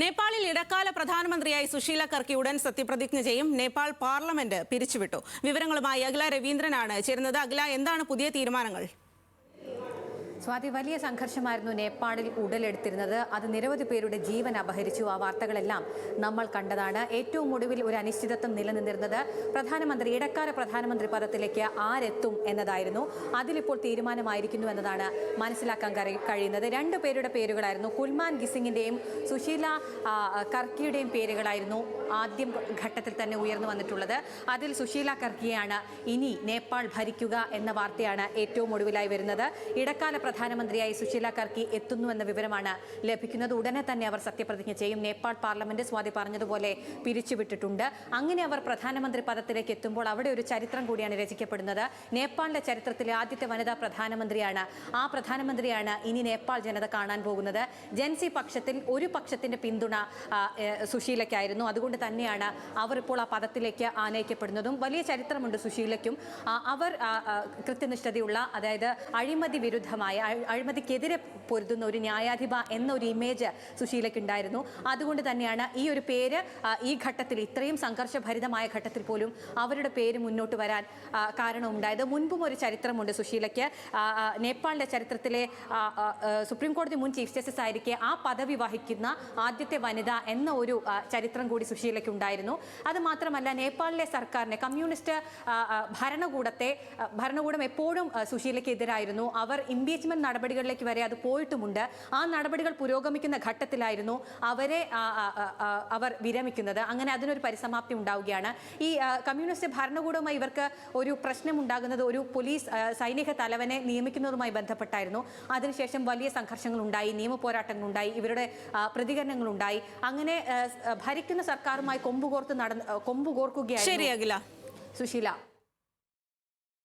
നേപ്പാളിൽ ഇടക്കാല പ്രധാനമന്ത്രിയായി സുശീല കർക്കി ഉടൻ സത്യപ്രതിജ്ഞ ചെയ്യും. നേപ്പാൾ പാർലമെന്റ് പിരിച്ചുവിട്ടു. വിവരങ്ങളുമായി അഖില രവീന്ദ്രനാണ് ചേരുന്നത്. അഖില, എന്താണ് പുതിയ തീരുമാനങ്ങൾ? സ്വാതി, വലിയ സംഘർഷമായിരുന്നു നേപ്പാളിൽ ഉടലെടുത്തിരുന്നത്. അത് നിരവധി പേരുടെ ജീവൻ അപഹരിച്ചു. ആ വാർത്തകളെല്ലാം നമ്മൾ കണ്ടതാണ്. ഏറ്റവും ഒടുവിൽ ഒരു അനിശ്ചിതത്വം നിലനിന്നിരുന്നത് ഇടക്കാല പ്രധാനമന്ത്രി പദത്തിലേക്ക് ആരെത്തും എന്നതായിരുന്നു. അതിലിപ്പോൾ തീരുമാനമായിരിക്കുന്നു എന്നതാണ് മനസ്സിലാക്കാൻ കഴിയുന്നത്. രണ്ടു പേരുടെ പേരുകളായിരുന്നു. കുൽമാൻ ഗിസിങ്ങിന്റെയും സുശീല കർക്കിയുടെയും പേരുകളായിരുന്നു ആദ്യം ഘട്ടത്തിൽ തന്നെ ഉയർന്നു വന്നിട്ടുള്ളത്. അതിൽ സുശീല കർക്കിയാണ് ഇനി നേപ്പാൾ ഭരിക്കുക എന്ന വാർത്തയാണ് ഏറ്റവും ഒടുവിലായി വരുന്നത്. ഇടക്കാല പ്രധാനമന്ത്രിയായി സുശീല കർക്കി എത്തുന്നു എന്ന വിവരമാണ് ലഭിക്കുന്നത്. ഉടനെ തന്നെ അവർ സത്യപ്രതിജ്ഞ ചെയ്യും. നേപ്പാൾ പാർലമെന്റ്, സ്വാതി പറഞ്ഞതുപോലെ, പിരിച്ചുവിട്ടിട്ടുണ്ട്. അങ്ങനെ അവർ പ്രധാനമന്ത്രി പദത്തിലേക്ക് എത്തുമ്പോൾ അവിടെ ഒരു ചരിത്രം കൂടിയാണ് രചിക്കപ്പെടുന്നത്. നേപ്പാളിന്റെ ചരിത്രത്തിലെ ആദ്യത്തെ വനിതാ പ്രധാനമന്ത്രിയാണ്. ആ പ്രധാനമന്ത്രിയാണ് ഇനി നേപ്പാൾ ജനത കാണാൻ പോകുന്നത്. ജൻസി പക്ഷത്തിൽ ഒരു പക്ഷത്തിന്റെ പിന്തുണ സുശീലയ്ക്കായിരുന്നു. അതുകൊണ്ട് തന്നെയാണ് അവർ ഇപ്പോൾ ആ പദത്തിലേക്ക് ആനയിക്കപ്പെടുന്നതും. വലിയ ചരിത്രമുണ്ട് സുശീലയ്ക്കും. അവർ കൃത്യനിഷ്ഠതയുള്ള, അതായത് അഴിമതി വിരുദ്ധമായ, അഴിമതിക്കെതിരെ പൊരുതുന്ന ഒരു ന്യായാധിപ എന്ന ഒരു ഇമേജ് സുശീലയ്ക്ക് ഉണ്ടായിരുന്നു. അതുകൊണ്ട് തന്നെയാണ് ഈ ഒരു പേര് ഈ ഘട്ടത്തിൽ, ഇത്രയും സംഘർഷഭരിതമായ ഘട്ടത്തിൽ പോലും അവരുടെ പേര് മുന്നോട്ട് വരാൻ കാരണമുണ്ടായത്. മുൻപും ഒരു ചരിത്രമുണ്ട് സുശീലയ്ക്ക്. നേപ്പാളിന്റെ ചരിത്രത്തിലെ സുപ്രീം കോടതി മുൻ ചീഫ് ജസ്റ്റിസ് ആയിരിക്കെ ആ പദവി വഹിക്കുന്ന ആദ്യത്തെ വനിത എന്ന ഒരു ചരിത്രം കൂടി സുശീലയ്ക്ക് ഉണ്ടായിരുന്നു. അത് മാത്രമല്ല, നേപ്പാളിലെ സർക്കാരിനെ, കമ്മ്യൂണിസ്റ്റ് ഭരണകൂടം എപ്പോഴും സുശീലയ്ക്ക് എതിരായിരുന്നു. അവർ ഇംപീച്ച്മെന്റ് നടപടികളിലേക്ക് വരെ അത് പോയിട്ടുമുണ്ട്. ആ നടപടികൾ പുരോഗമിക്കുന്ന ഘട്ടത്തിലായിരുന്നു അവർ വിരമിക്കുന്നത്. അങ്ങനെ അതിനൊരു പരിസമാപ്തി ഉണ്ടാവുകയാണ്. ഈ കമ്മ്യൂണിസ്റ്റ് ഭരണകൂടവുമായി ഇവർക്ക് ഒരു പ്രശ്നം ഉണ്ടാകുന്നത് ഒരു പോലീസ് സൈനിക തലവനെ നിയമിക്കുന്നതുമായി ബന്ധപ്പെട്ടായിരുന്നു. അതിനുശേഷം വലിയ സംഘർഷങ്ങൾ ഉണ്ടായി, നിയമ പോരാട്ടങ്ങൾ ഉണ്ടായി, ഇവരുടെ പ്രതികരണങ്ങളുണ്ടായി. അങ്ങനെ ഭരിക്കുന്ന സർക്കാരുമായി കൊമ്പുകോർക്കുകയായിരുന്നു സുശീല.